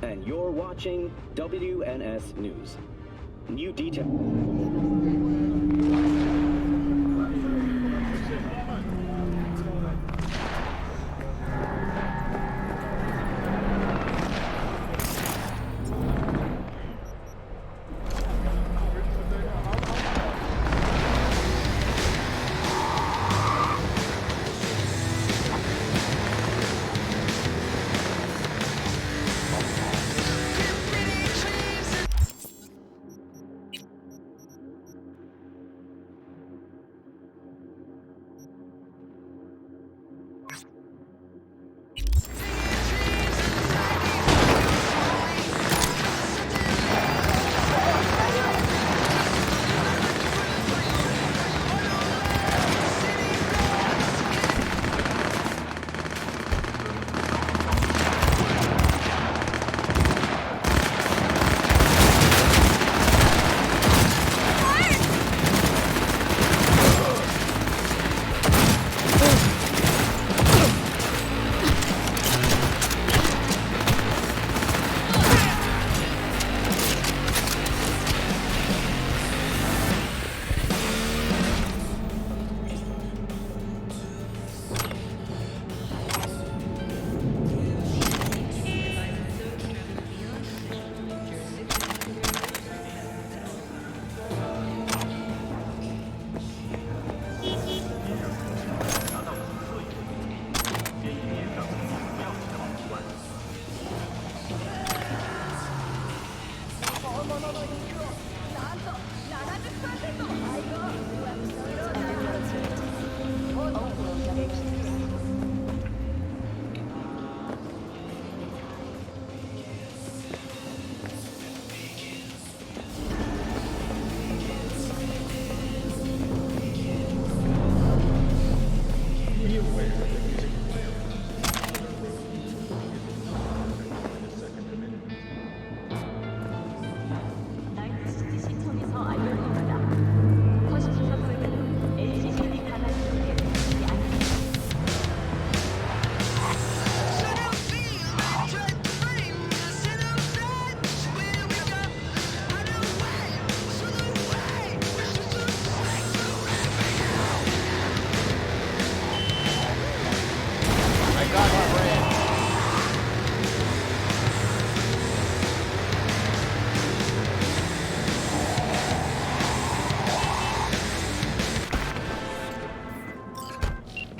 And you're watching WNS News. New detail.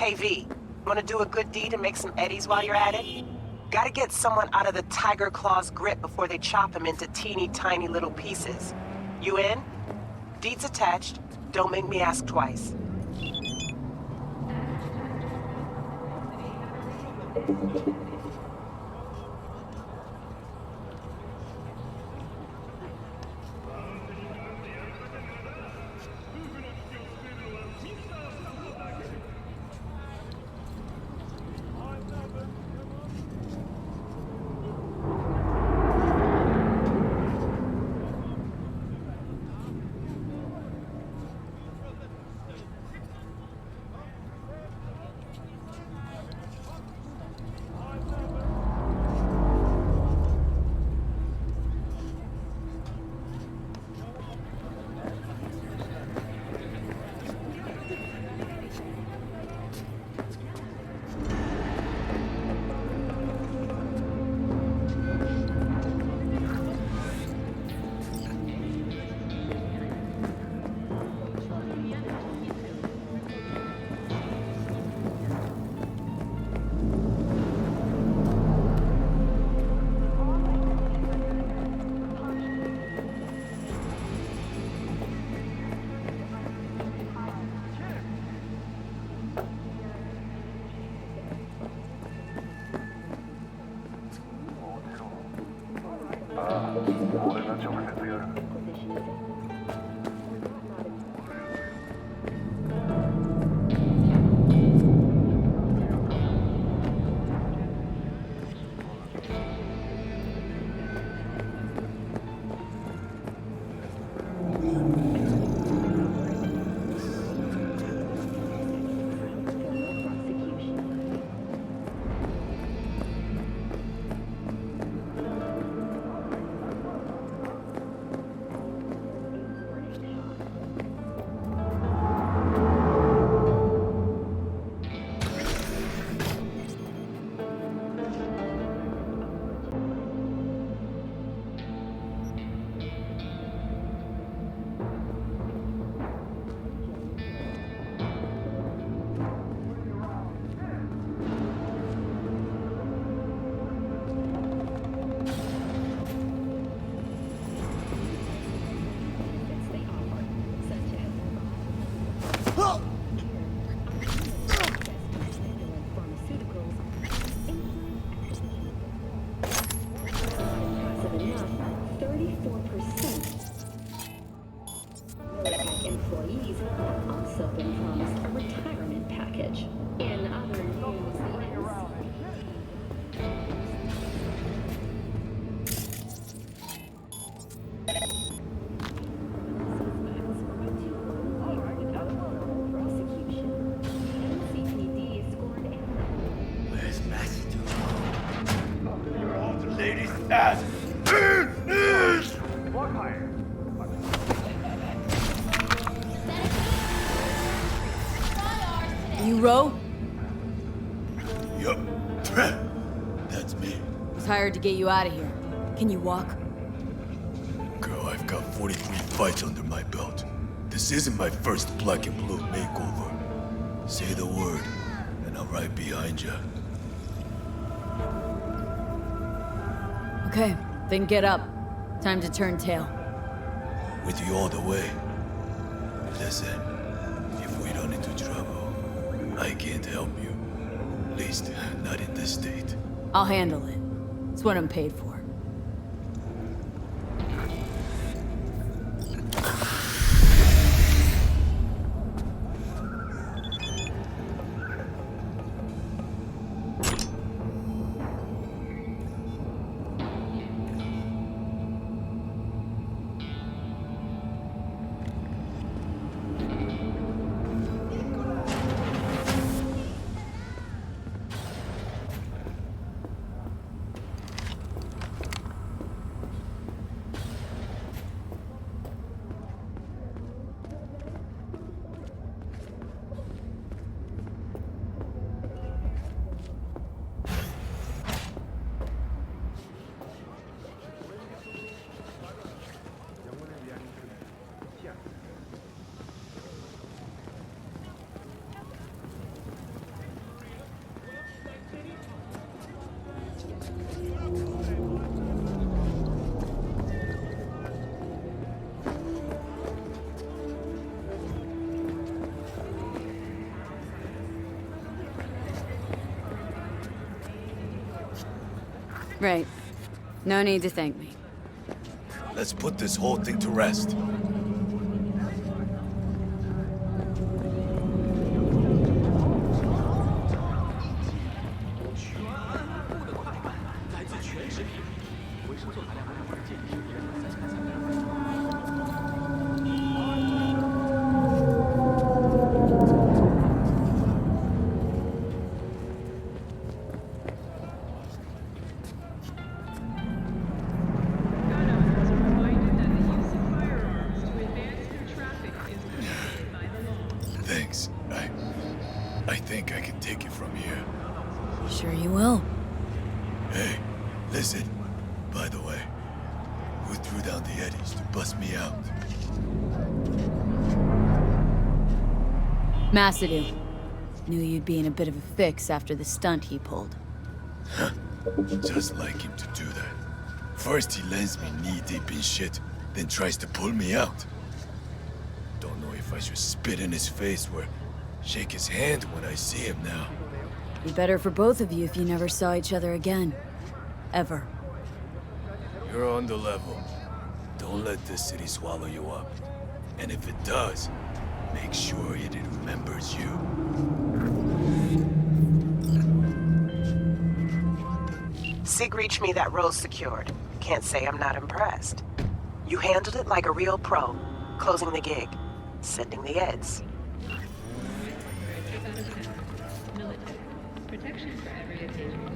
Hey V, wanna do a good deed and make some eddies while you're at it? Gotta get someone out of the Tiger Claw's grip before they chop him into teeny tiny little pieces. You in? Deeds attached. Don't make me ask twice. You Ro? Yup. That's me. I was hired to get you out of here. Can you walk? Girl, I've got 43 fights under my belt. This isn't my first black and blue makeover. Say the word, and I'm right behind you. Okay, then get up. Time to turn tail. With you all the way. Listen, if we run into trouble, I can't help you. At least, not in this state. I'll handle it. It's what I'm paid for. Right. No need to thank me. Let's put this whole thing to rest. Thanks. I think I can take it from here. Sure you will. Hey, listen. By the way, who threw down the eddies to bust me out? Masadu. Knew you'd be in a bit of a fix after the stunt he pulled. Just like him to do that. First he lands me knee-deep in shit, then tries to pull me out. Don't know if I should spit in his face or shake his hand when I see him now. Be better for both of you if you never saw each other again. Ever. You're on the level. Don't let this city swallow you up. And if it does, make sure it remembers you. Sig reached me that Rose secured. Can't say I'm not impressed. You handled it like a real pro. Closing the gig. Sending the eds. Protection for every occasion.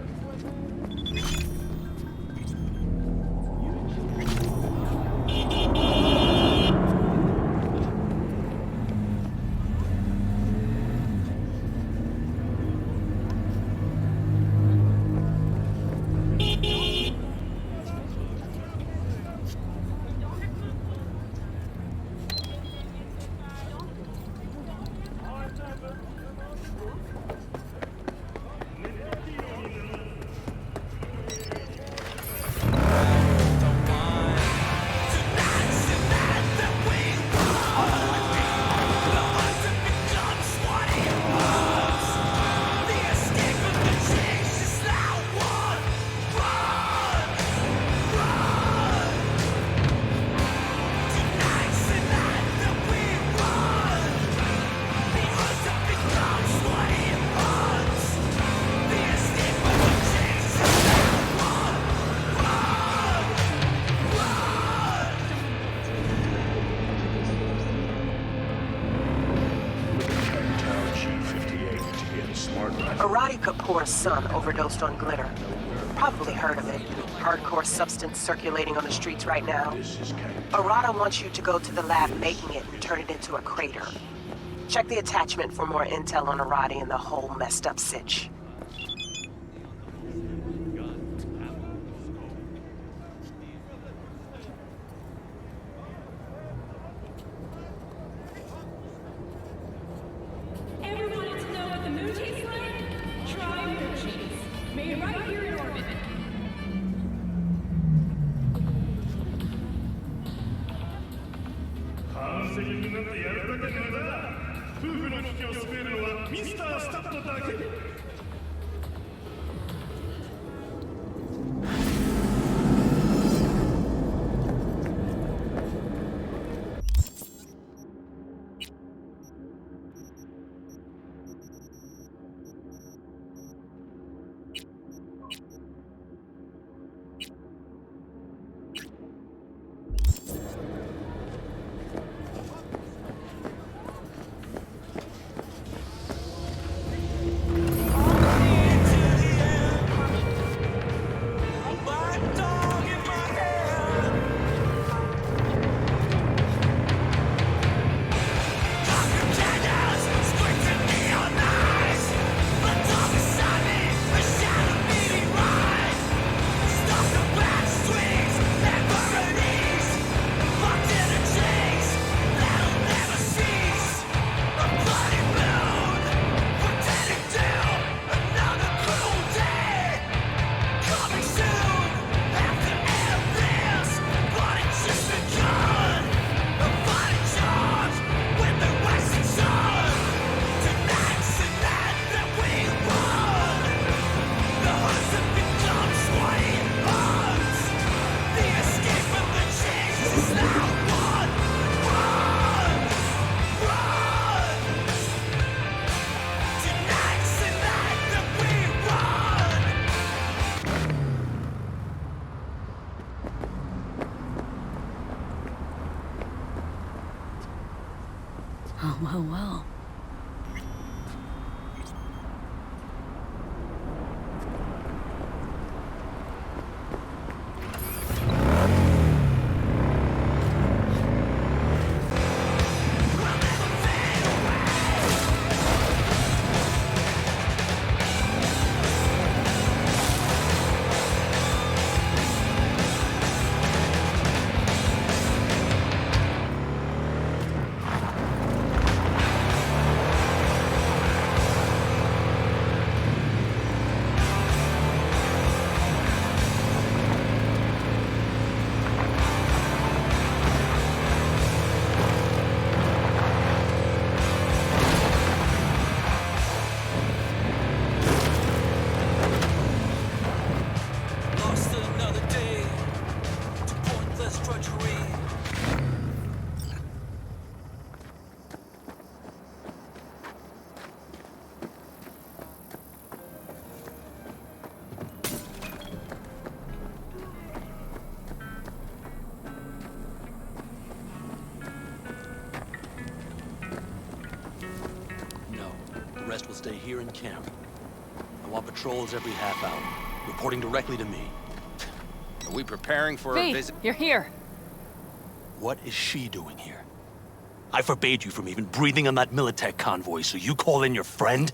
Kapoor's son overdosed on glitter. Probably heard of it. Hardcore substance circulating on the streets right now. Arata wants you to go to the lab making it and turn it into a crater. Check the attachment for more intel on Arati and the whole messed up sitch. Everyone wants to know what the moon tastes like? Try moon cheese. Made right here in orbit. Well. The rest will stay here in camp. I want patrols every half hour, reporting directly to me. Are we preparing for a visit? You're here. What is she doing here? I forbade you from even breathing on that Militech convoy, so you call in your friend?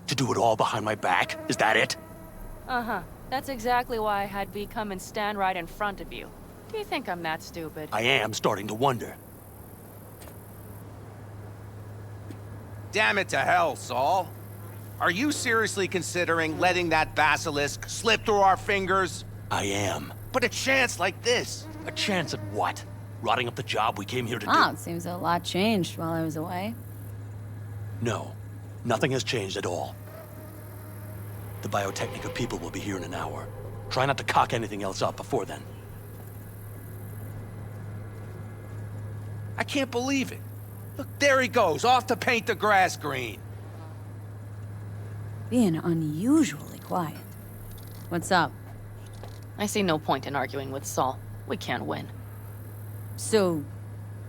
To do it all behind my back? Is that it? Uh-huh. That's exactly why I had V come and stand right in front of you. Do you think I'm that stupid? I am starting to wonder. Damn it to hell, Saul. Are you seriously considering letting that basilisk slip through our fingers? I am. But a chance like this. A chance at what? Rotting up the job we came here to do? Oh, it seems a lot changed while I was away. No. Nothing has changed at all. The Biotechnica people will be here in an hour. Try not to cock anything else up before then. I can't believe it. Look, there he goes, off to paint the grass green. Being unusually quiet. What's up? I see no point in arguing with Saul. We can't win. So,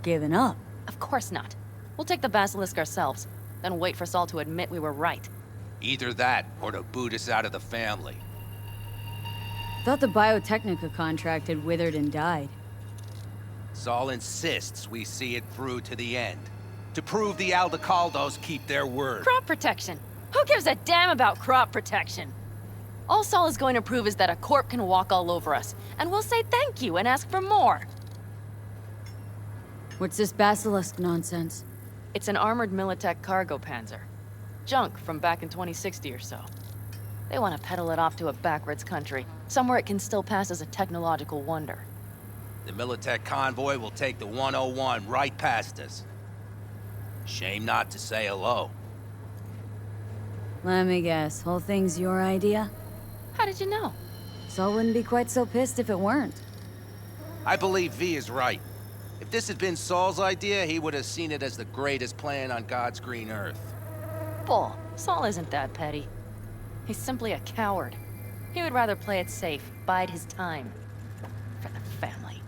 giving up? Of course not. We'll take the Basilisk ourselves, then wait for Saul to admit we were right. Either that, or to boot us out of the family. Thought the Biotechnica contract had withered and died. Saul insists we see it through to the end. To prove the Aldecaldos keep their word. Crop protection. Who gives a damn about crop protection? All Saul is going to prove is that a corp can walk all over us, and we'll say thank you and ask for more. What's this basilisk nonsense? It's an armored Militech cargo panzer. Junk from back in 2060 or so. They want to peddle it off to a backwards country, somewhere it can still pass as a technological wonder. The Militech convoy will take the 101 right past us. Shame not to say hello. Let me guess, whole thing's your idea? How did you know? Saul wouldn't be quite so pissed if it weren't. I believe V is right. If this had been Saul's idea, he would have seen it as the greatest plan on God's green earth. Bull. Saul isn't that petty. He's simply a coward. He would rather play it safe, bide his time. For the family.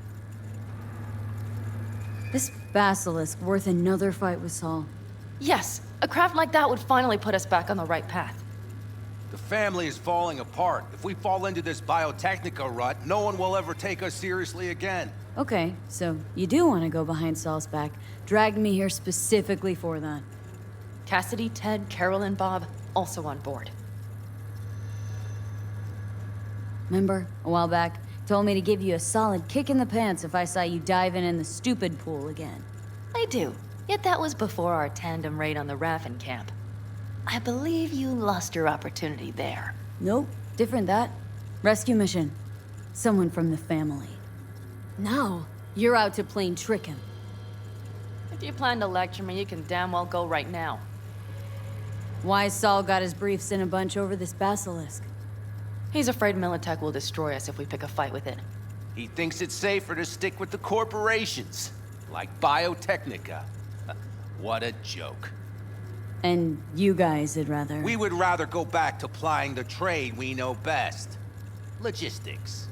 This basilisk worth another fight with Saul. Yes, a craft like that would finally put us back on the right path. The family is falling apart. If we fall into this biotechnica rut, no one will ever take us seriously again. Okay, so you do want to go behind Saul's back. Dragged me here specifically for that. Cassidy, Ted, Carol, and Bob also on board. Remember, a while back, told me to give you a solid kick in the pants if I saw you diving in the stupid pool again. I do. Yet that was before our tandem raid on the Raffin camp. I believe you lost your opportunity there. Nope, different that. Rescue mission. Someone from the family. Now, you're out to plain trick him. If you plan to lecture me, you can damn well go right now. Why Saul got his briefs in a bunch over this basilisk? He's afraid Militech will destroy us if we pick a fight with it. He thinks it's safer to stick with the corporations, like Biotechnica. What a joke. And you guys would rather... We would rather go back to plying the trade we know best. Logistics.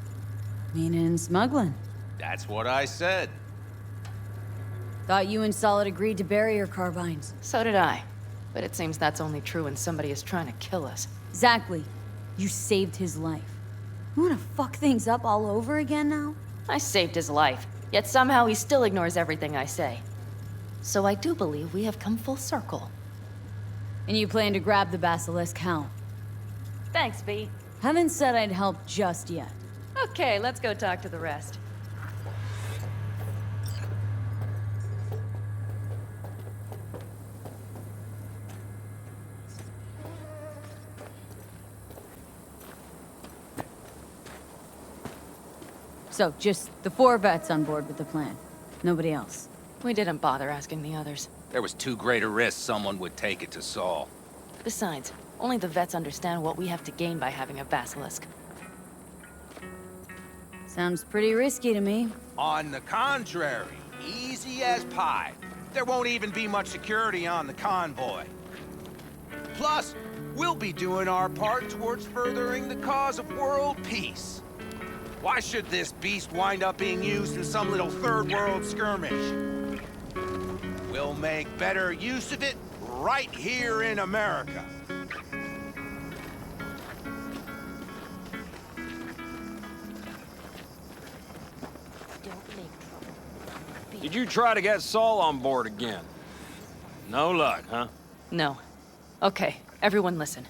Meaning smuggling. That's what I said. Thought you and Saul had agreed to bury your carbines. So did I. But it seems that's only true when somebody is trying to kill us. Exactly. You saved his life. You wanna fuck things up all over again now? I saved his life, yet somehow he still ignores everything I say. So I do believe we have come full circle. And you plan to grab the basilisk, how? Thanks, V. Haven't said I'd help just yet. Okay, let's go talk to the rest. So, just the 4 vets on board with the plan. Nobody else. We didn't bother asking the others. There was too great a risk someone would take it to Saul. Besides, only the vets understand what we have to gain by having a basilisk. Sounds pretty risky to me. On the contrary, easy as pie. There won't even be much security on the convoy. Plus, we'll be doing our part towards furthering the cause of world peace. Why should this beast wind up being used in some little third world skirmish? We'll make better use of it right here in America. Did you try to get Saul on board again? No luck, huh? No. Okay, everyone listen.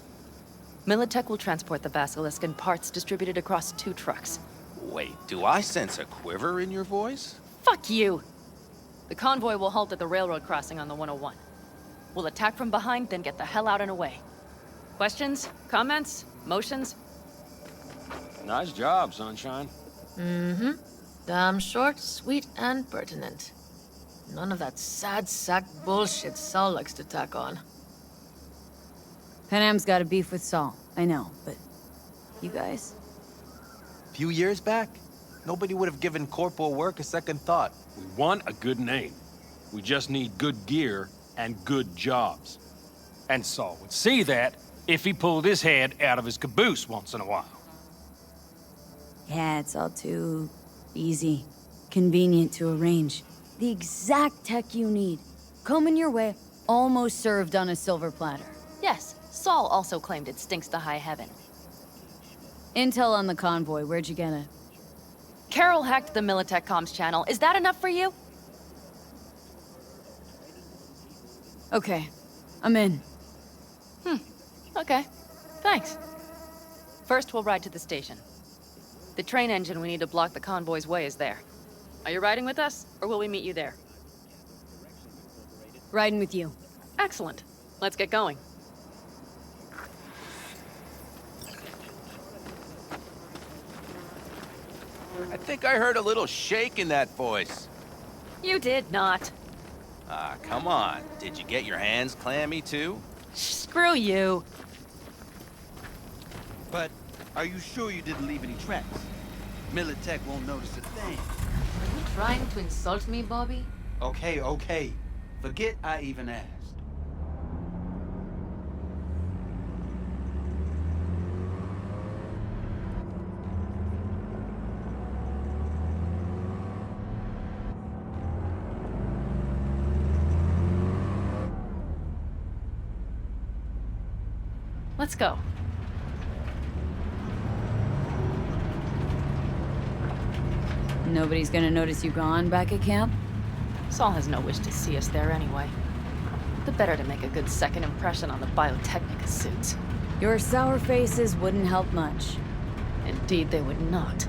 Militech will transport the basilisk in parts distributed across 2 trucks. Wait, do I sense a quiver in your voice? Fuck you! The convoy will halt at the railroad crossing on the 101. We'll attack from behind, then get the hell out and away. Questions? Comments? Motions? Nice job, Sunshine. Mm-hmm. Damn short, sweet, and pertinent. None of that sad sack bullshit Saul likes to tack on. Panam's got a beef with Saul, I know, but... you guys? A few years back, nobody would have given corporal work a second thought. We want a good name. We just need good gear and good jobs. And Saul would see that if he pulled his head out of his caboose once in a while. Yeah, it's all too... easy. Convenient to arrange. The exact tech you need. Coming your way, almost served on a silver platter. Yes, Saul also claimed it stinks to high heaven. Intel on the convoy, where'd you get it? Carol hacked the Militech comms channel. Is that enough for you? Okay, I'm in. Okay. Thanks. First, we'll ride to the station. The train engine we need to block the convoy's way is there. Are you riding with us, or will we meet you there? Riding with you. Excellent. Let's get going. I think I heard a little shake in that voice. You did not. Ah, come on. Did you get your hands clammy, too? Screw you. But are you sure you didn't leave any tracks? Militech won't notice a thing. Are you trying to insult me, Bobby? Okay. Forget I even asked. Let's go. Nobody's gonna notice you gone back at camp? Saul has no wish to see us there anyway. The better to make a good second impression on the Biotechnica suits. Your sour faces wouldn't help much. Indeed, they would not.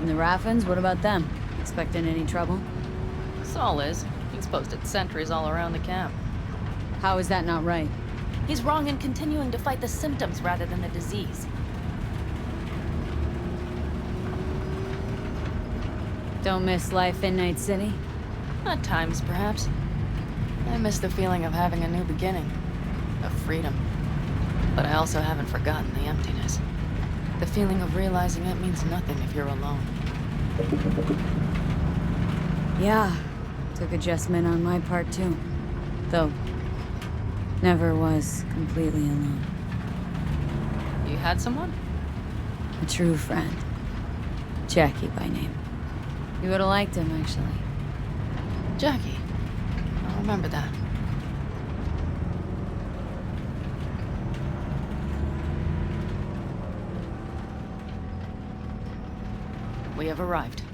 And the Raffens, what about them? Expecting any trouble? Saul is. He's posted sentries all around the camp. How is that not right? He's wrong in continuing to fight the symptoms rather than the disease. Don't miss life in Night City? At times, perhaps. I miss the feeling of having a new beginning. Of freedom. But I also haven't forgotten the emptiness. The feeling of realizing it means nothing if you're alone. Yeah. Took adjustment on my part, too. Though, never was completely alone. You had someone? A true friend. Jackie by name. You would've liked him, actually. Jackie. I'll remember that. We have arrived.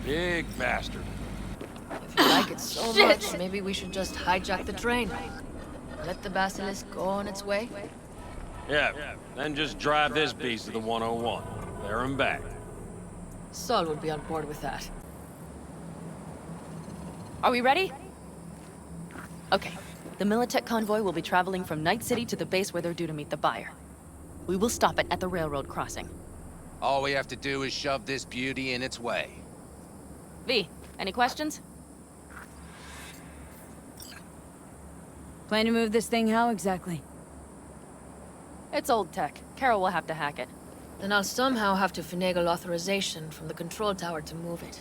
Big bastard. If you like it so much, maybe we should just hijack the train. Let the basilisk go on its way. Yeah, then just drive this beast to the 101. There and back. Saul would be on board with that. Are we ready? Okay. The Militech convoy will be traveling from Night City to the base where they're due to meet the buyer. We will stop it at the railroad crossing. All we have to do is shove this beauty in its way. V, any questions? Plan to move this thing how exactly? It's old tech. Carol will have to hack it. Then I'll somehow have to finagle authorization from the control tower to move it.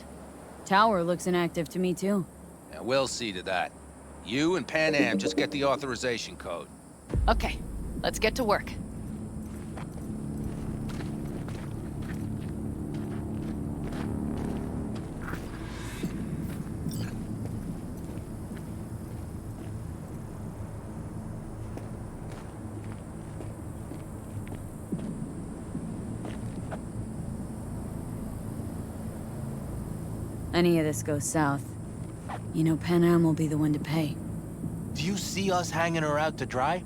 Tower looks inactive to me, too. Yeah, we'll see to that. You and Pan Am just get the authorization code. Okay, let's get to work. Any of this goes south, you know Pan Am will be the one to pay. Do you see us hanging her out to dry?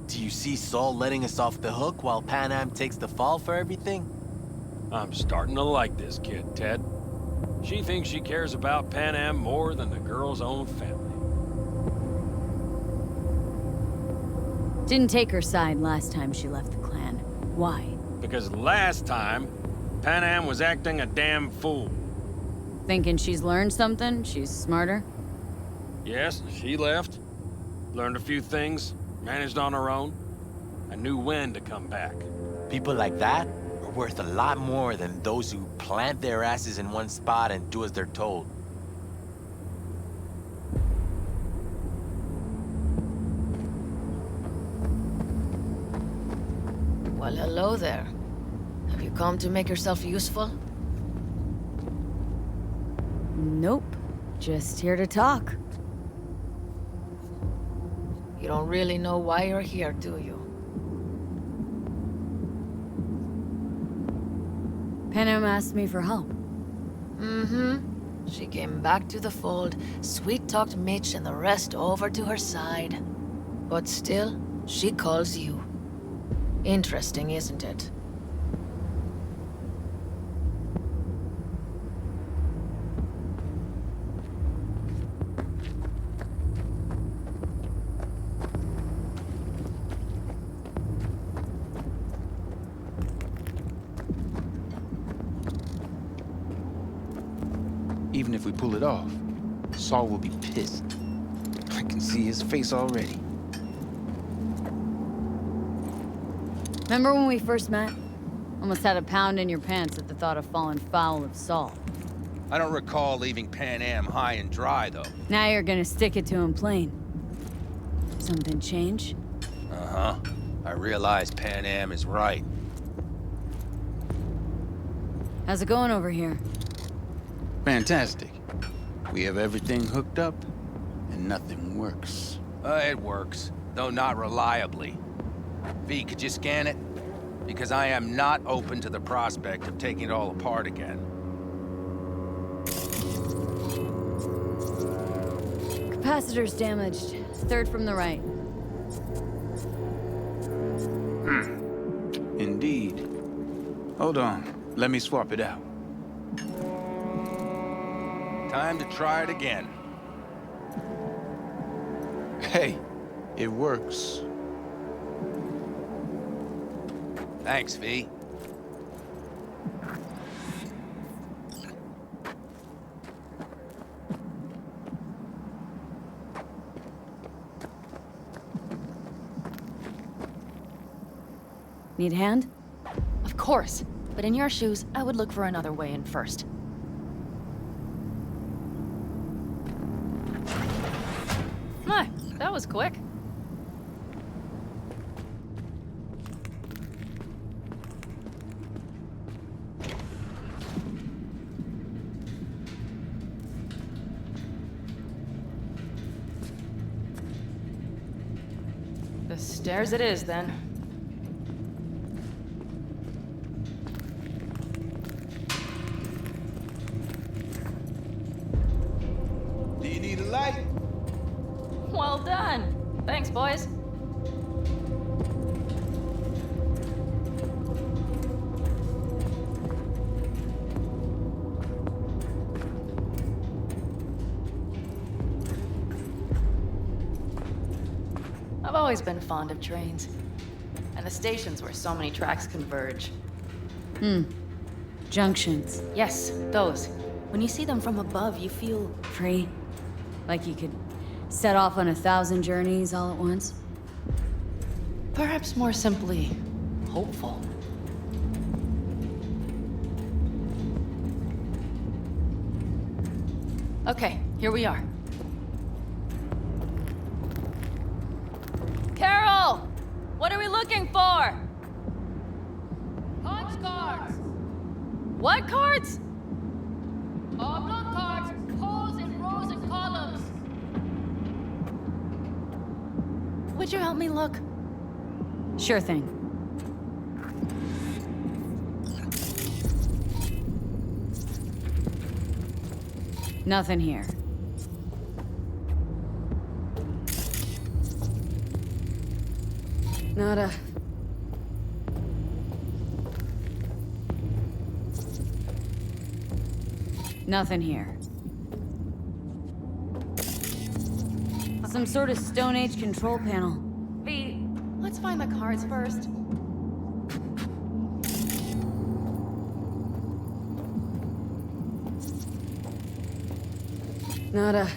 Do you see Saul letting us off the hook while Pan Am takes the fall for everything? I'm starting to like this kid, Ted. She thinks she cares about Pan Am more than the girl's own family. Didn't take her side last time she left the clan. Why? Because last time, Pan Am was acting a damn fool. Thinking she's learned something? She's smarter? Yes, she left. Learned a few things, managed on her own. I knew when to come back. People like that are worth a lot more than those who plant their asses in one spot and do as they're told. Well, hello there. Have you come to make yourself useful? Nope. Just here to talk. You don't really know why you're here, do you? Panam asked me for help. Mm-hmm. She came back to the fold, sweet-talked Mitch and the rest over to her side. But still, she calls you. Interesting, isn't it? Even if we pull it off, Saul will be pissed. I can see his face already. Remember when we first met? Almost had a pound in your pants at the thought of falling foul of Saul. I don't recall leaving Pan Am high and dry, though. Now you're gonna stick it to him plain. Something change? Uh-huh. I realize Pan Am is right. How's it going over here? Fantastic. We have everything hooked up, and nothing works. It works, though not reliably. V, could you scan it? Because I am not open to the prospect of taking it all apart again. Capacitor's damaged. Third from the right. Indeed. Hold on. Let me swap it out. Time to try it again. Hey, it works. Thanks, V. Need a hand? Of course. But in your shoes, I would look for another way in first. My, that was quick. The stairs it is, then. Do you need a light? Well done. Thanks, boys. I've always been fond of trains. And the stations where so many tracks converge. Junctions. Yes, those. When you see them from above, you feel Free. Like you could set off on 1,000 journeys all at once. perhaps more simply hopeful. Okay, here we are. Carol! What are we looking for? Punch cards! What cards? Oblong cards, holes in rows and columns. Would you help me look? Sure thing. Nothing here. Nada. Nothing here. Some sort of Stone Age control panel. V, let's find the cards first. Nada.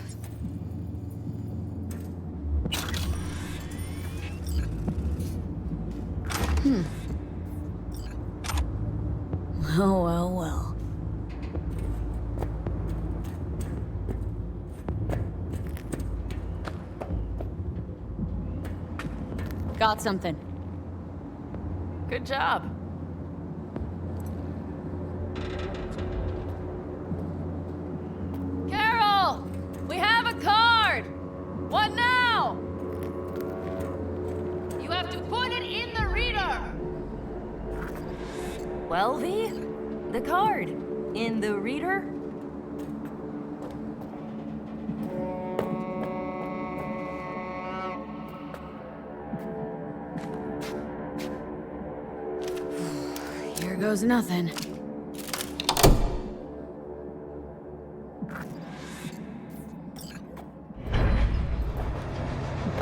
Oh, well, well. Got something. Good job. Carol! We have a card! What now? Well, V, the card in the reader. Here goes nothing.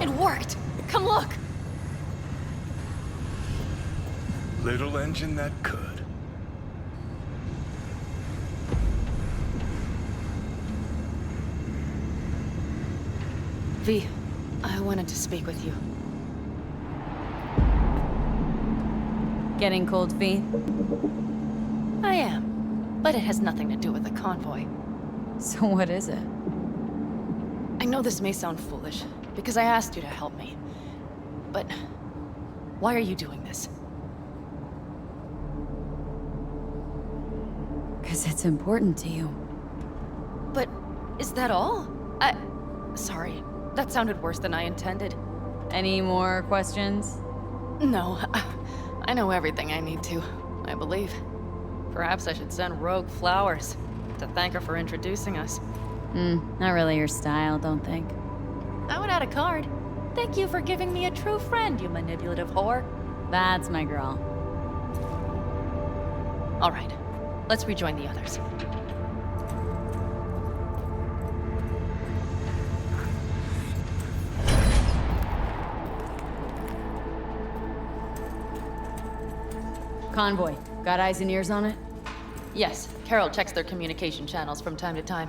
It worked! Come look! Little engine that could. V, I wanted to speak with you. Getting cold feet? I am, but it has nothing to do with the convoy. So what is it? I know this may sound foolish, because I asked you to help me. But why are you doing this? Because it's important to you. But is that all? Sorry, that sounded worse than I intended. Any more questions? No, I know everything I need to, I believe. Perhaps I should send Rogue flowers to thank her for introducing us. Not really your style, don't think. I would add a card. Thank you for giving me a true friend, you manipulative whore. That's my girl. All right, let's rejoin the others. Convoy. Got eyes and ears on it? Yes, Carol checks their communication channels from time to time.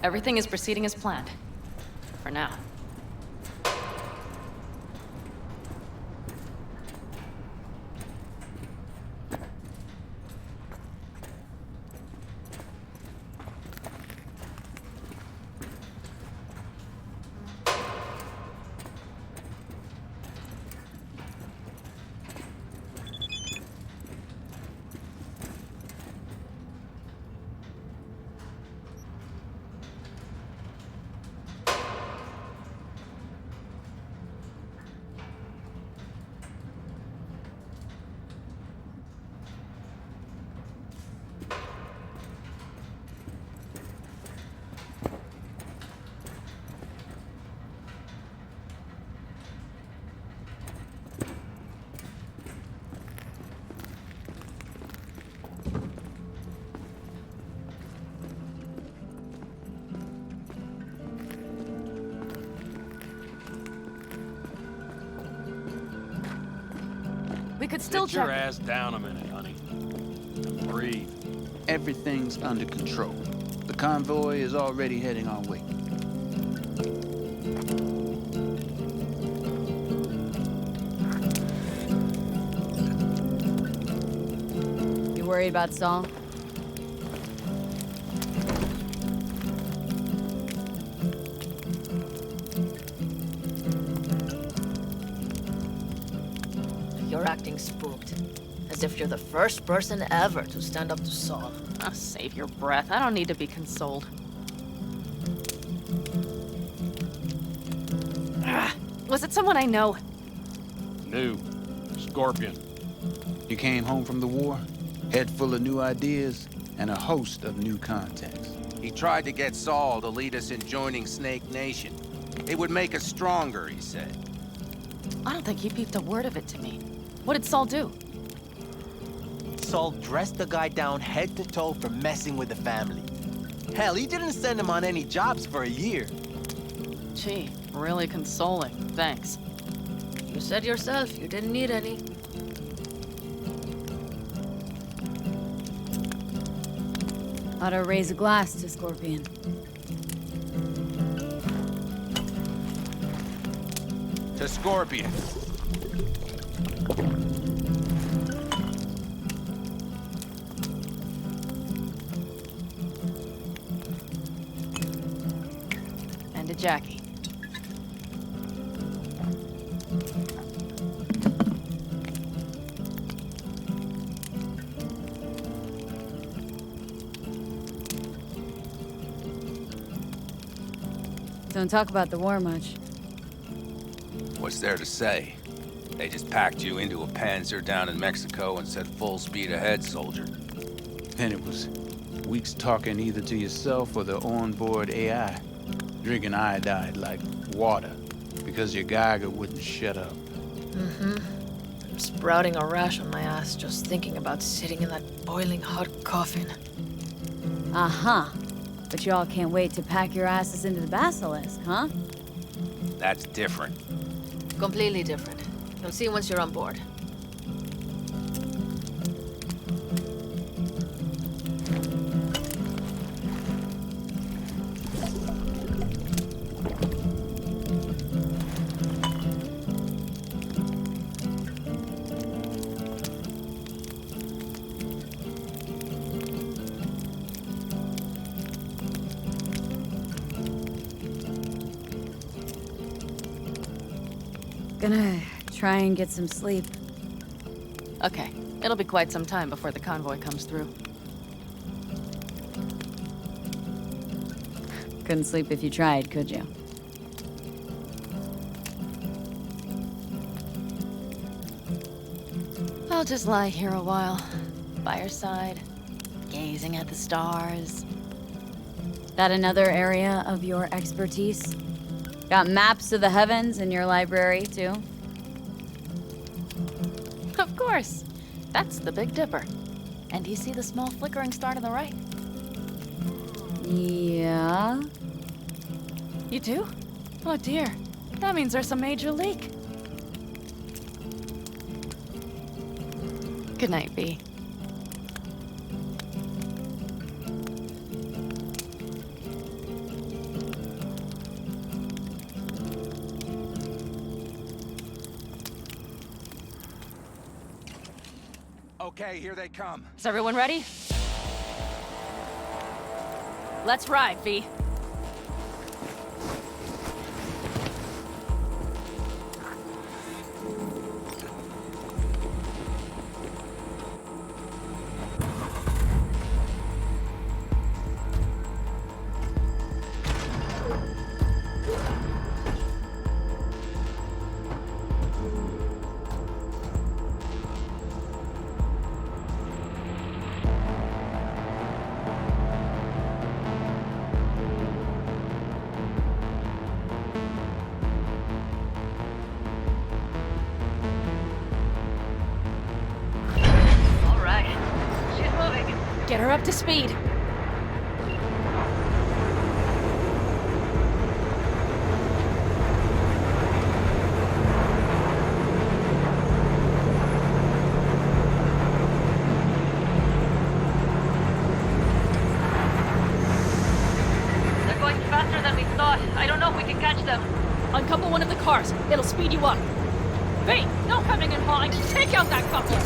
Everything is proceeding as planned. For now. We could still Sit your check. ass down a minute, honey. Breathe. Everything's under control. The convoy is already heading our way. You worried about Saul? You're acting spooked. As if you're the first person ever to stand up to Saul. Oh, save your breath. I don't need to be consoled. Was it someone I know? New. Scorpion. You came home from the war, head full of new ideas, and a host of new contacts. He tried to get Saul to lead us in joining Snake Nation. It would make us stronger, he said. I don't think he peeped a word of it to me. What did Saul do? Saul dressed the guy down head to toe for messing with the family. Hell, he didn't send him on any jobs for a year. Gee, really consoling. Thanks. You said yourself you didn't need any. Ought to raise a glass to Scorpion. To Scorpion. And to Jackie. Don't talk about the war much. What's there to say? They just packed you into a Panzer down in Mexico and said full speed ahead, soldier. Then it was weeks talking either to yourself or the onboard AI, drinking iodide like water because your Geiger wouldn't shut up. I'm sprouting a rash on my ass just thinking about sitting in that boiling hot coffin. Uh-huh. But y'all can't wait to pack your asses into the basilisk, huh? That's different. Completely different. You'll see once you're on board. Gonna try and get some sleep. Okay, it'll be quite some time before the convoy comes through. Couldn't sleep if you tried, could you? I'll just lie here a while, by your side, gazing at the stars. That another area of your expertise? Got maps of the heavens in your library, too? Of course. That's the Big Dipper. And do you see the small flickering star to the right? Yeah? You do? Oh dear. That means there's a major leak. Good night, V. Okay, here they come. Is everyone ready? Let's ride, V. Get her up to speed. They're going faster than we thought. I don't know if we can catch them. Uncouple one of the cars. It'll speed you up. V, no coming and hauling. Take out that coupler.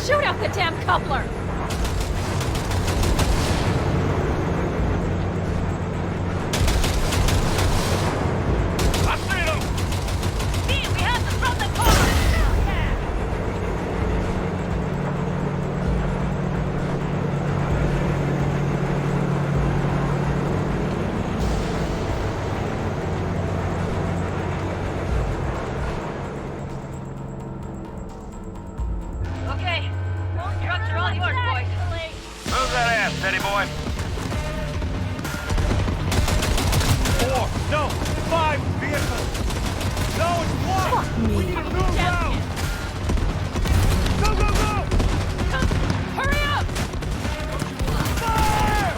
Shoot out the damn coupler! I see them! See, we have them from the car! Hell yeah! Okay. Trucks are all yours, boys. Move that ass, steady boy. 4, no, 5 vehicles. No, it's 1. We need to move out. Go, go, go! Hurry up! Fire!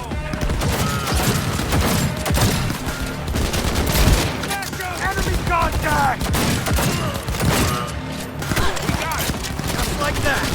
Enemy contact! We got it. Just like that.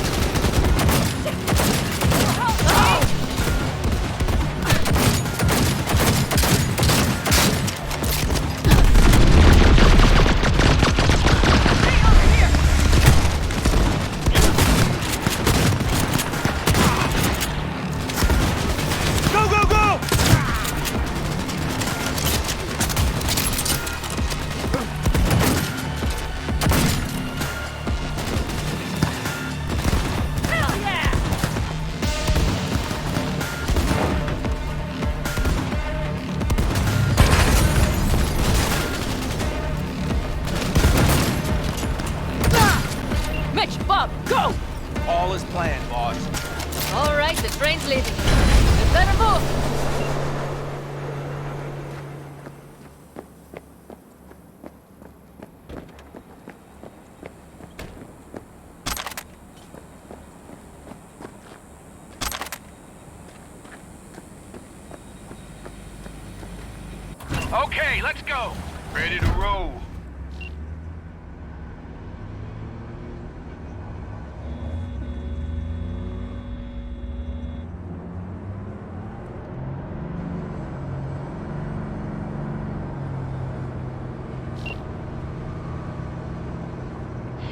Mitch, Bob, go! All is planned, boss. All right, the train's leaving. We better move. Okay, let's go. Ready to roll.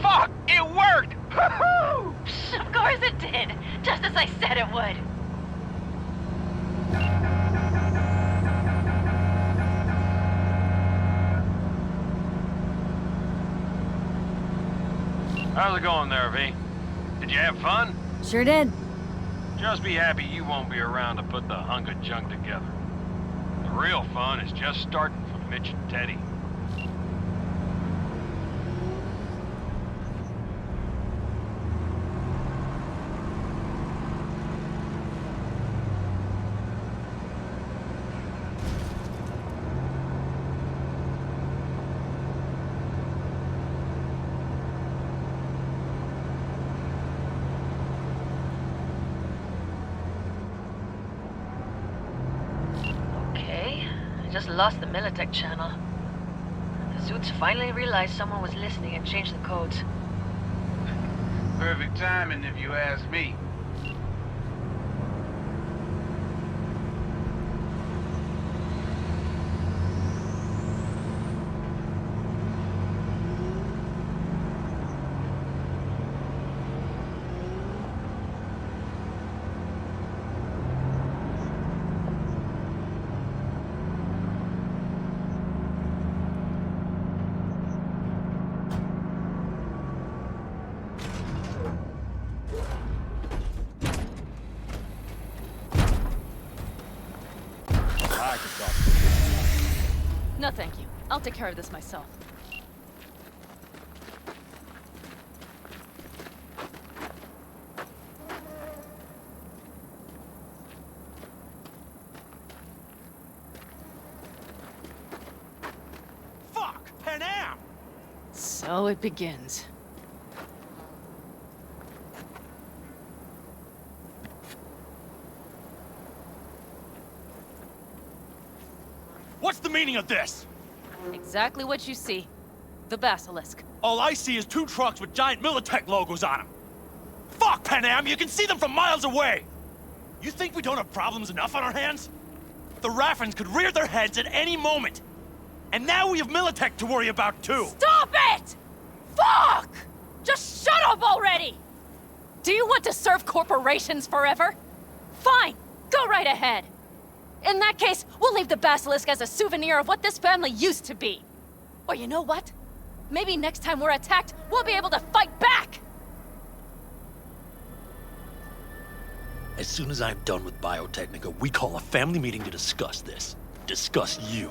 Fuck! It worked! Woohoo! Of course it did. Just as I said it would. How's it going there, V? Did you have fun? Sure did. Just be happy you won't be around to put the hunk of junk together. The real fun is just starting for Mitch and Teddy. Just lost the Militech channel. The suits finally realized someone was listening and changed the codes. Perfect timing, if you ask me. No, thank you. I'll take care of this myself. Fuck! Panam! So it begins. What's the meaning of this? Exactly what you see. The Basilisk. All I see is 2 trucks with giant Militech logos on them. Fuck, Panam! You can see them from miles away! You think we don't have problems enough on our hands? The Raffens could rear their heads at any moment. And now we have Militech to worry about, too! Stop it! Fuck! Just shut up already! Do you want to serve corporations forever? Fine, go right ahead. In that case, we'll leave the Basilisk as a souvenir of what this family used to be. Or you know what? Maybe next time we're attacked, we'll be able to fight back! As soon as I'm done with Biotechnica, we call a family meeting to discuss this. Discuss you.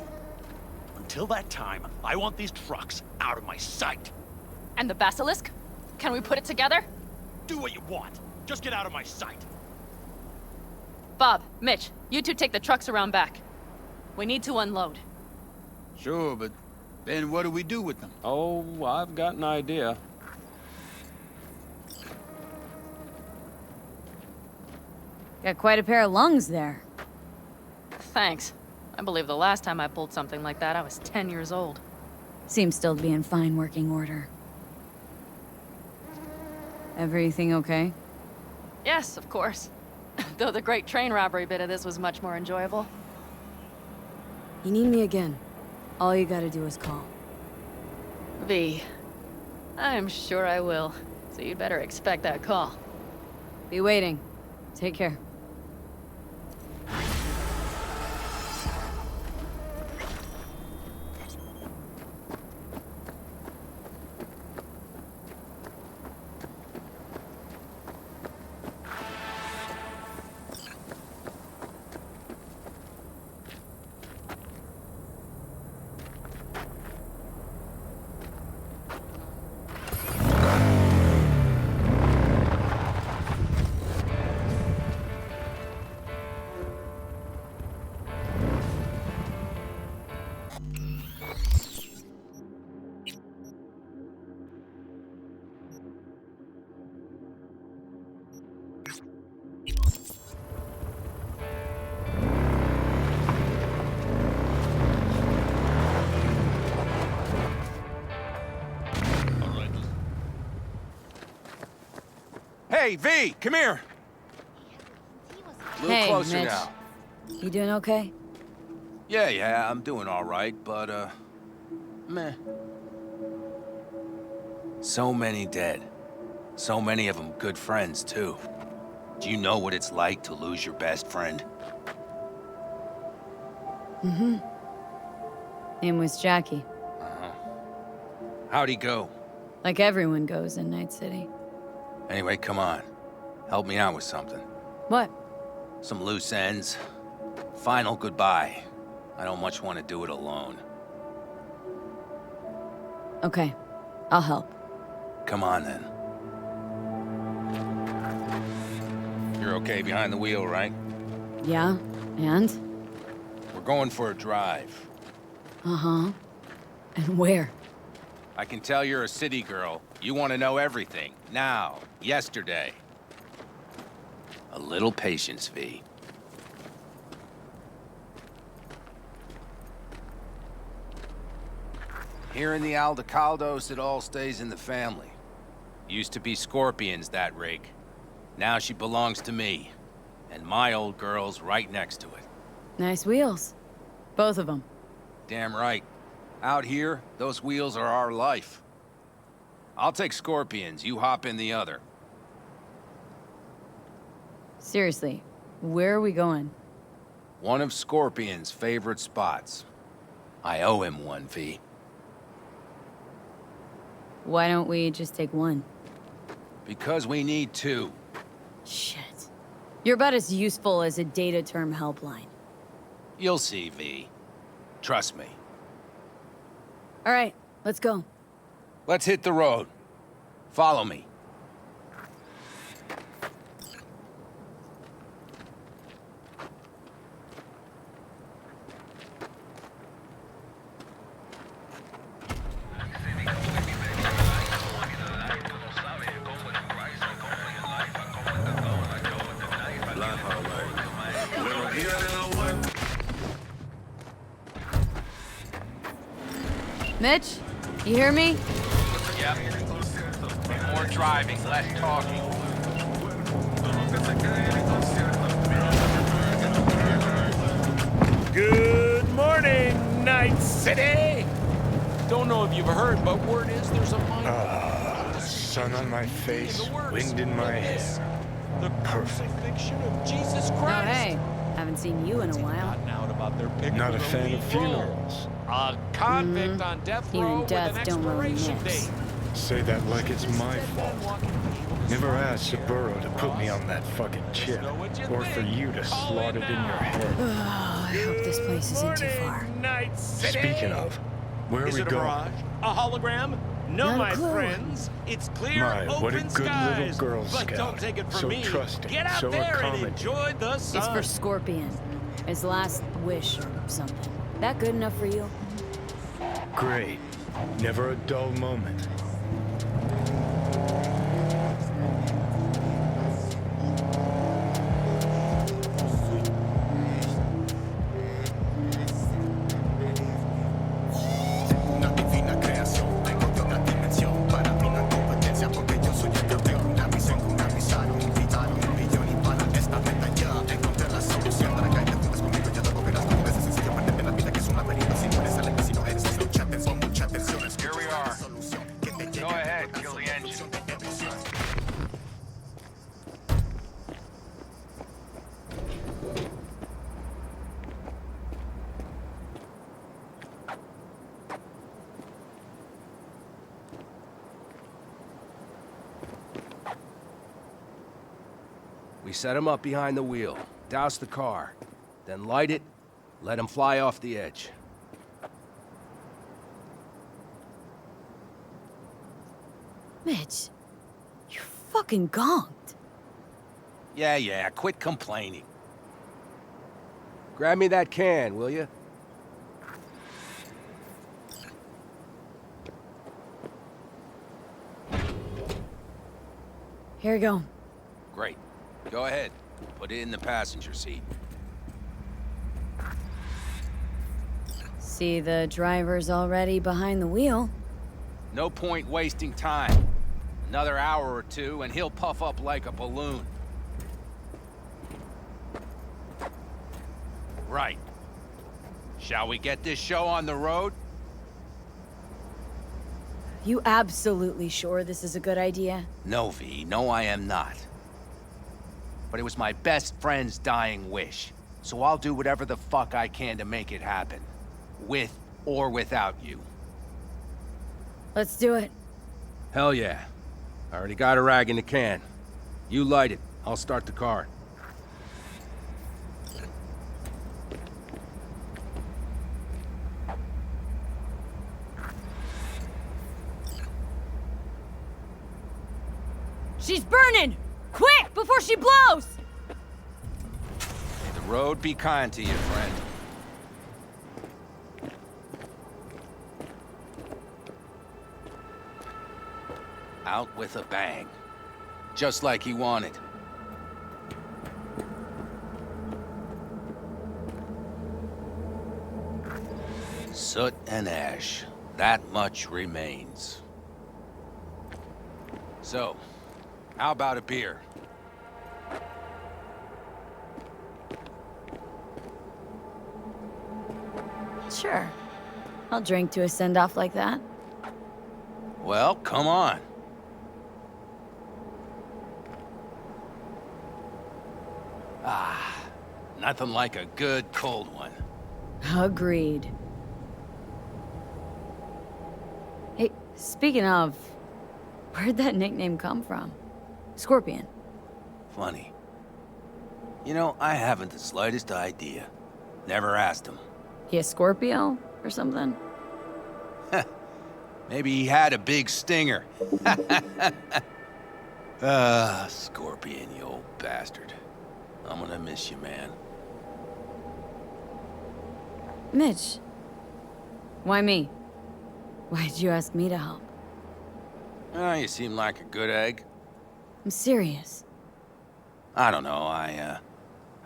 Until that time, I want these trucks out of my sight. And the Basilisk? Can we put it together? Do what you want. Just get out of my sight. Bob, Mitch, you two take the trucks around back. We need to unload. Sure, but then what do we do with them? Oh, I've got an idea. Got quite a pair of lungs there. Thanks. I believe the last time I pulled something like that, I was 10 years old. Seems still to be in fine working order. Everything okay? Yes, of course. Though the great train robbery bit of this was much more enjoyable. You need me again. All you gotta do is call. V. I'm sure I will. So you'd better expect that call. Be waiting. Take care. Hey, V, come here. A little Hey, closer Mitch. now. You doing okay? Yeah, I'm doing all right, but, meh. So many dead. So many of them good friends, too. Do you know what it's like to lose your best friend? Mm-hmm. Name was Jackie. Uh-huh. How'd he go? Like everyone goes in Night City. Anyway, come on. Help me out with something. What? Some loose ends. Final goodbye. I don't much want to do it alone. Okay, I'll help. Come on, then. You're okay behind the wheel, right? Yeah, and? We're going for a drive. Uh-huh. And where? I can tell you're a city girl. You want to know everything. Now. Yesterday. A little patience, V. Here in the Aldecaldos, it all stays in the family. Used to be Scorpions, that rig. Now she belongs to me. And my old girl's right next to it. Nice wheels. Both of them. Damn right. Out here, those wheels are our life. I'll take Scorpions, you hop in the other. Seriously, where are we going? One of Scorpion's favorite spots. I owe him one, V. Why don't we just take one? Because we need two. Shit. You're about as useful as a data term helpline. You'll see, V. Trust me. All right, let's go. Let's hit the road. Follow me. Mitch, you hear me? Yep. More driving, less talking. Good morning, Night City! Don't know if you've heard, but word is there's a mine. Sun on my face, wind in my hair. The crucifixion of Jesus Christ. Oh, hey. Haven't seen you in a while. Out about their pick Not a of the fan of lead funerals. role. A convict on death You row and death with an don't really expiration mix. date. Say that like it's my fault. Never asked Saburo to put me on that fucking chip, or for you to slot it in your head. I hope this place isn't too far. Night City. Speaking of, where are Is we it a going? mirage? A hologram? No, Not a my clue. friends. It's clear, My, open what a good skies. little Girl But Scout. don't take it from So me. trusting, Get out so there and accommodating. enjoy the sun. It's for Scorpion. His last wish or something. That good enough for you? Great. Never a dull moment. Here we are. Go ahead, kill the engine. We set him up behind the wheel, douse the car, then light it, let him fly off the edge. Mitch, you fucking gonged. Yeah, quit complaining. Grab me that can, will you? Here you go. Great. Go ahead. Put it in the passenger seat. See, the driver's already behind the wheel. No point wasting time. Another hour or two, and he'll puff up like a balloon. Right. Shall we get this show on the road? You absolutely sure this is a good idea? No, V. No, I am not. But it was my best friend's dying wish. So I'll do whatever the fuck I can to make it happen. With or without you. Let's do it. Hell yeah. I already got a rag in the can. You light it. I'll start the car. She's burning! Quick, before she blows! May the road be kind to you, friend. Out with a bang. Just like he wanted. Soot and ash. That much remains. So, how about a beer? Sure. I'll drink to a send-off like that. Well, come on. Ah, nothing like a good cold one. Agreed. Hey, speaking of, where'd that nickname come from? Scorpion. Funny. You know, I haven't the slightest idea. Never asked him. He a Scorpio or something? Maybe he had a big stinger. Scorpion, you old bastard. I'm gonna miss you, man. Mitch. Why me? Why'd you ask me to help? You seem like a good egg. I'm serious. I don't know, I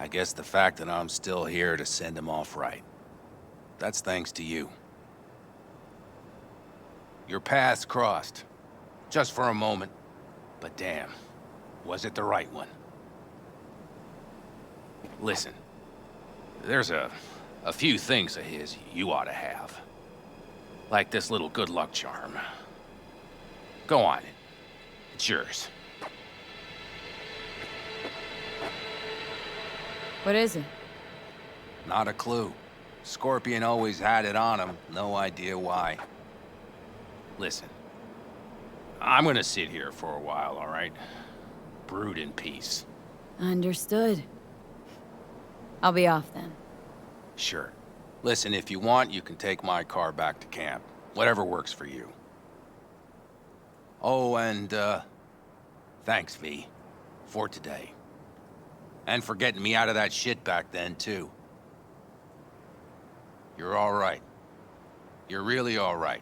guess the fact that I'm still here to send him off right. That's thanks to you. Your paths crossed. Just for a moment. But damn, was it the right one? Listen, there's a few things of his you ought to have. Like this little good luck charm. Go on, it's yours. What is it? Not a clue. Scorpion always had it on him, no idea why. Listen, I'm gonna sit here for a while, all right? Brood in peace. Understood. I'll be off then. Sure. Listen, if you want, you can take my car back to camp. Whatever works for you. Oh, and, thanks, V. For today. And for getting me out of that shit back then, too. You're all right. You're really all right.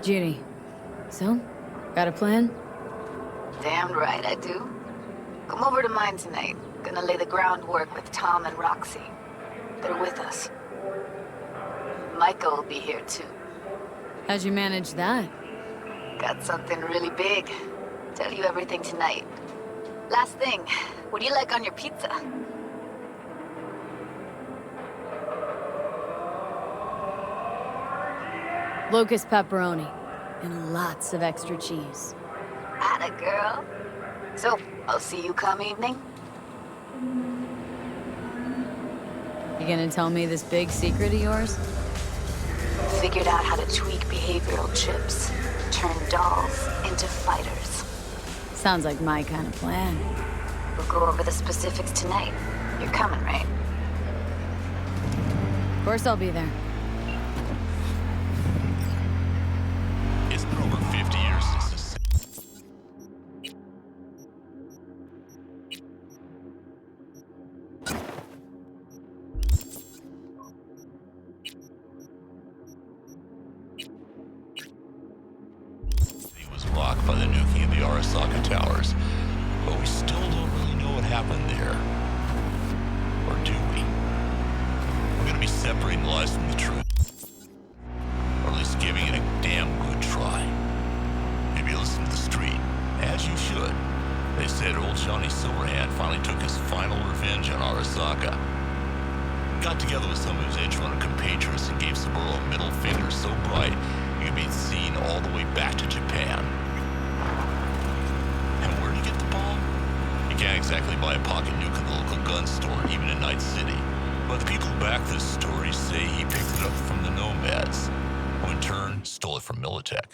Judy. So? Got a plan? Damn right I do. Come over to mine tonight. Gonna lay the groundwork with Tom and Roxie. They're with us. Maiko will be here too. How'd you manage that? Got something really big. Tell you everything tonight. Last thing, what do you like on your pizza? Locust Pepperoni. And lots of extra cheese. Atta girl. So, I'll see you come evening? You gonna tell me this big secret of yours? Figured out how to tweak behavioral chips. Turn dolls into fighters. Sounds like my kind of plan. We'll go over the specifics tonight. You're coming, right? Of course I'll be there. It's been over 50 years since this. He was rocked by the nuking of the Arasaka towers, but we still don't really know what happened there. Or do we? We're gonna be separating the lies from the truth. Or at least giving it a damn good try. Maybe listen to the street, as you should. They said old Johnny Silverhand finally took his final revenge on Arasaka. Got together with some of his edge-runner compatriots and gave Saburo a middle finger so bright he could be seen all the way back to Japan. And where did he get the bomb? You can't exactly buy a pocket nuke at the local gun store, even in Night City. But the people who back this story say he picked it up from the Nomads, who in turn stole it from Militech.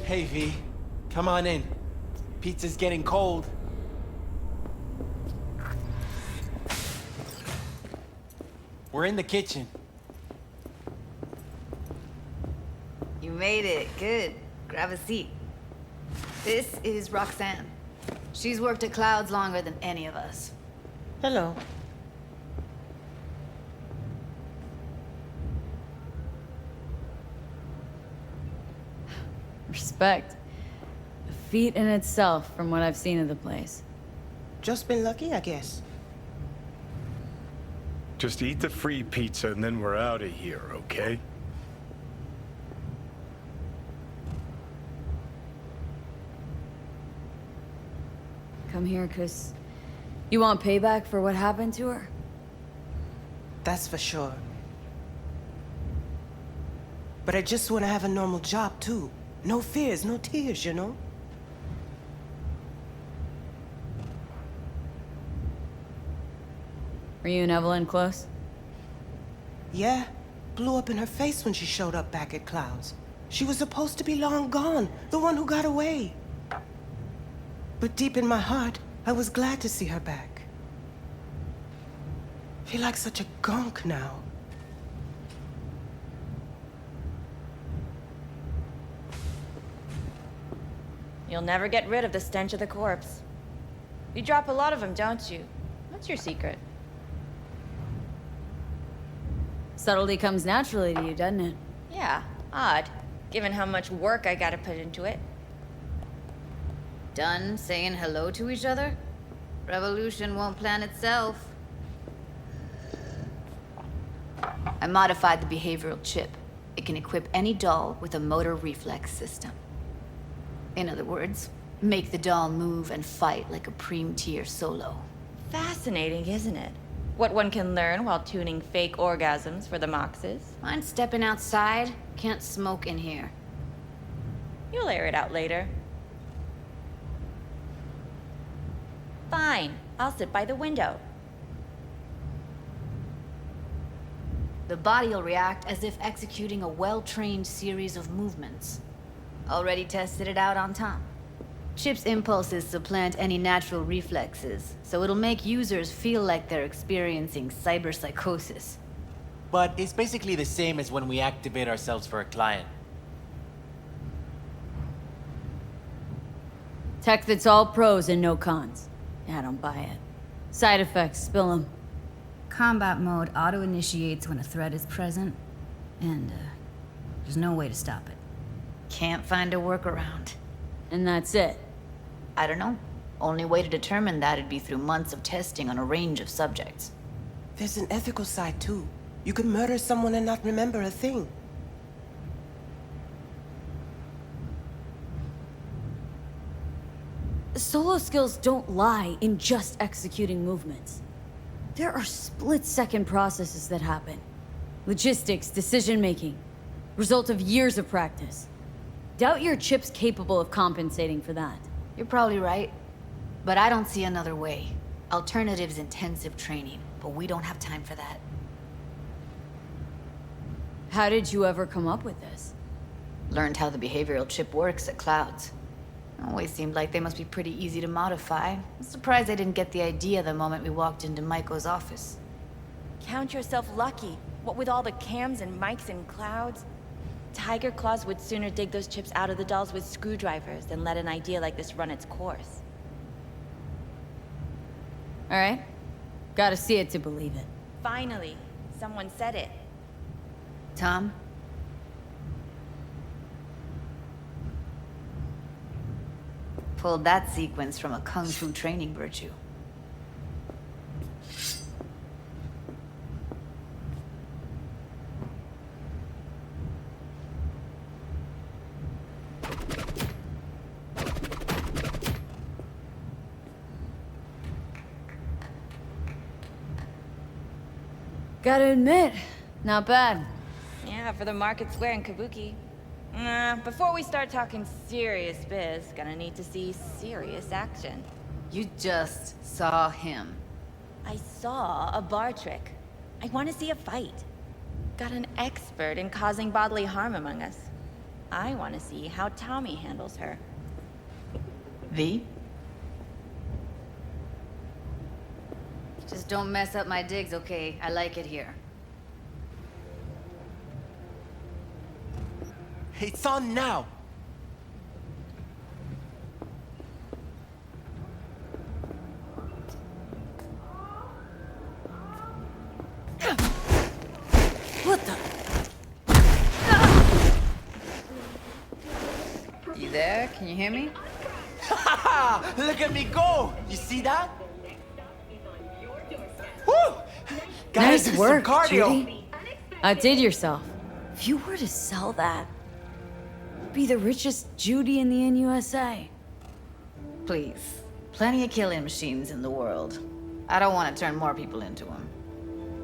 Hey, V. Come on in. Pizza's getting cold. We're in the kitchen. You made it. Good. Grab a seat. This is Roxanne. She's worked at Clouds longer than any of us. Hello. Respect. A feat in itself from what I've seen of the place. Just been lucky, I guess. Just eat the free pizza and then we're out of here, okay? Come here, 'cause you want payback for what happened to her? That's for sure. But I just want to have a normal job, too. No fears, no tears, you know? Were you and Evelynn close? Yeah. Blew up in her face when she showed up back at Clouds. She was supposed to be long gone, the one who got away. But deep in my heart, I was glad to see her back. Feel like such a gunk now. You'll never get rid of the stench of the corpse. You drop a lot of them, don't you? What's your secret? Subtlety comes naturally to you, doesn't it? Yeah, odd, given how much work I gotta put into it. Done saying hello to each other? Revolution won't plan itself. I modified the behavioral chip. It can equip any doll with a motor reflex system. In other words, make the doll move and fight like a Preem-tier solo. Fascinating, isn't it? What one can learn while tuning fake orgasms for the Moxes. Mind stepping outside? Can't smoke in here. You'll air it out later. Fine, I'll sit by the window. The body will react as if executing a well-trained series of movements. Already tested it out on Tom. Chip's impulses supplant any natural reflexes, so it'll make users feel like they're experiencing cyberpsychosis. But it's basically the same as when we activate ourselves for a client. Tech that's all pros and no cons. I don't buy it. Side effects, spill them. Combat mode auto-initiates when a threat is present, and there's no way to stop it. Can't find a workaround. And that's it? I don't know. Only way to determine that'd be through months of testing on a range of subjects. There's an ethical side, too. You could murder someone and not remember a thing. Solo skills don't lie in just executing movements. There are split-second processes that happen. Logistics, decision-making, result of years of practice. Doubt your chip's capable of compensating for that. You're probably right, but I don't see another way. Alternative's intensive training, but we don't have time for that. How did you ever come up with this? Learned how the behavioral chip works at Clouds. Always seemed like they must be pretty easy to modify. I'm surprised I didn't get the idea the moment we walked into Maiko's office. Count yourself lucky. What with all the cams and mics and Clouds? Tiger Claws would sooner dig those chips out of the dolls with screwdrivers than let an idea like this run its course. All right. Gotta see it to believe it. Finally, someone said it. Tom? Pulled that sequence from a kung fu training virtue. Gotta admit, not bad. Yeah, for the market square in Kabuki. Before we start talking serious biz, gonna need to see serious action. You just saw him. I saw a bar trick. I want to see a fight. Got an expert in causing bodily harm among us. I want to see how Tommy handles her. V? Just don't mess up my digs, okay? I like it here. It's on now. What the? You there? Can you hear me? Look at me go! You see that? Woo! Nice do work, some cardio. Judy. Outdid yourself. If you were to sell that, be the richest Judy in the NUSA. Please. Plenty of killing machines in the world. I don't want to turn more people into them.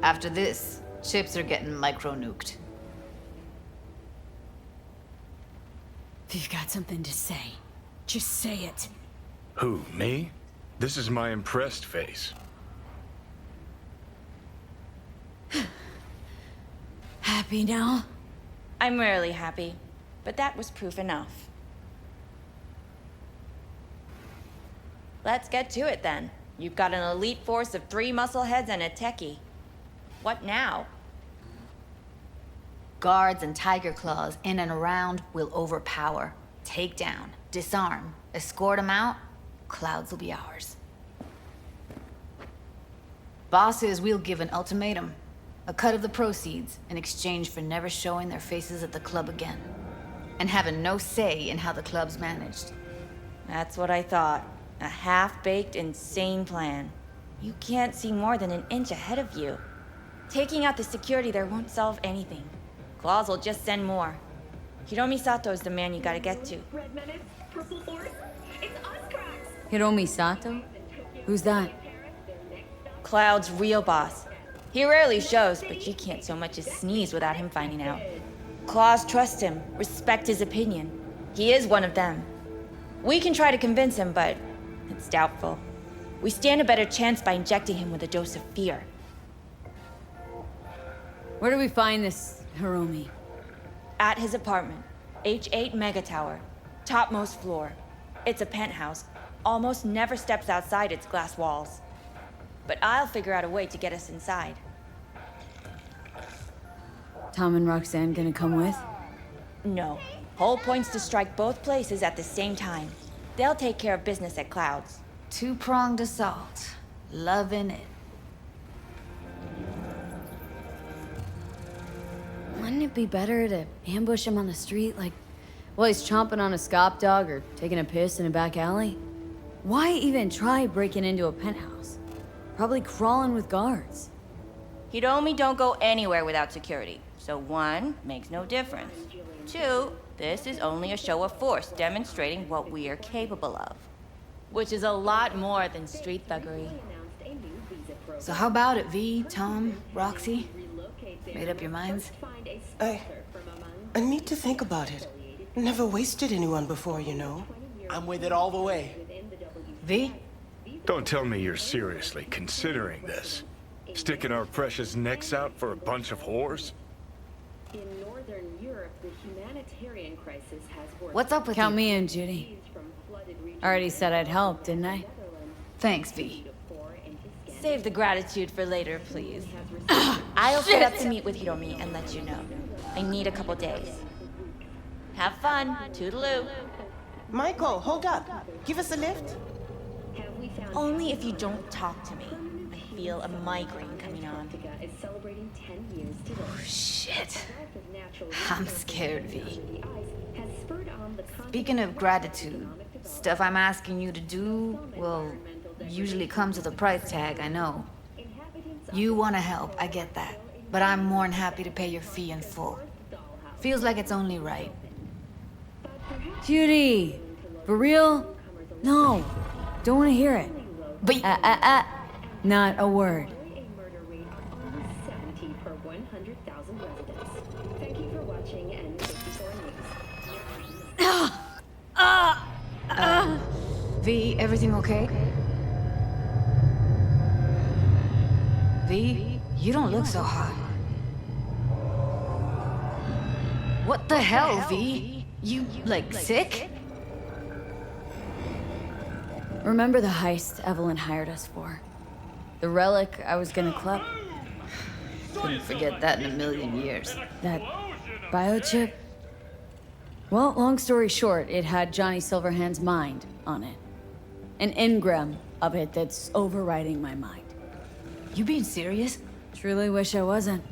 After this, chips are getting micro-nuked. If you've got something to say, just say it. Who, me? This is my impressed face. Happy now? I'm rarely happy, but that was proof enough. Let's get to it then. You've got an elite force of 3 muscleheads and a techie. What now? Guards and tiger claws in and around will overpower, take down, disarm, escort them out. Clouds will be ours. Bosses, we'll give an ultimatum. A cut of the proceeds in exchange for never showing their faces at the club again. And having no say in how the club's managed. That's what I thought. A half-baked, insane plan. You can't see more than an inch ahead of you. Taking out the security there won't solve anything. Claws will just send more. Hiromi Sato's the man you gotta get to. Hiromi Sato? Who's that? Cloud's real boss. He rarely shows, but you can't so much as sneeze without him finding out. Claws trust him, respect his opinion. He is one of them. We can try to convince him, but it's doubtful. We stand a better chance by injecting him with a dose of fear. Where do we find this Hiromi? At his apartment, H8 Mega Tower, topmost floor. It's a penthouse, almost never steps outside its glass walls. But I'll figure out a way to get us inside. Tom and Roxanne gonna come with? No. Whole point's to strike both places at the same time. They'll take care of business at Clouds. Two-pronged assault. Loving it. Wouldn't it be better to ambush him on the street, like while he's chomping on a scop dog or taking a piss in a back alley? Why even try breaking into a penthouse? Probably crawling with guards. Hiromi don't go anywhere without security. So 1, makes no difference. 2, this is only a show of force demonstrating what we are capable of. Which is a lot more than street thuggery. So how about it, V, Tom, Roxy? Made up your minds? I need to think about it. Never wasted anyone before, you know. I'm with it all the way. V? Don't tell me you're seriously considering this. Sticking our precious necks out for a bunch of whores? In Northern Europe, the humanitarian crisis has worsened. What's up with Count you? me in, Judy. Already said I'd help, didn't I? Thanks, V. Save the gratitude for later, please. I'll set up to meet with Hiromi and let you know. I need a couple days. Have fun. Toodaloo. Maiko, hold up. Give us a lift. Only if you don't talk to me. I feel a migraine coming on. Oh, shit. I'm scared, V. Speaking of gratitude, stuff I'm asking you to do, well, usually comes with a price tag, I know. You want to help, I get that. But I'm more than happy to pay your fee in full. Feels like it's only right. Judy! For real? No. Don't want to hear it. But Not a word. V, everything okay? V, you don't look so hot. What the hell, V? You, like, sick? Remember the heist Evelynn hired us for? The relic I was gonna club? Couldn't forget that in a million years. That biochip? Well, long story short, it had Johnny Silverhand's mind on it. An engram of it that's overriding my mind. You being serious? Truly wish I wasn't.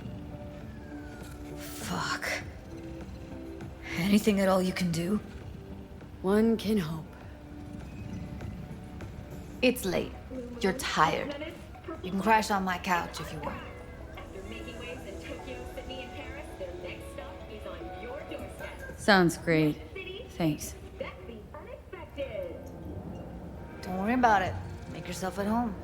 Fuck. Anything at all you can do? One can hope. It's late. You're tired. You can crash on my couch if you want. After making waves in Tokyo, Sydney, and Paris, their next stop is on your doorstep. Sounds great. Thanks. That's the unexpected. Don't worry about it. Make yourself at home.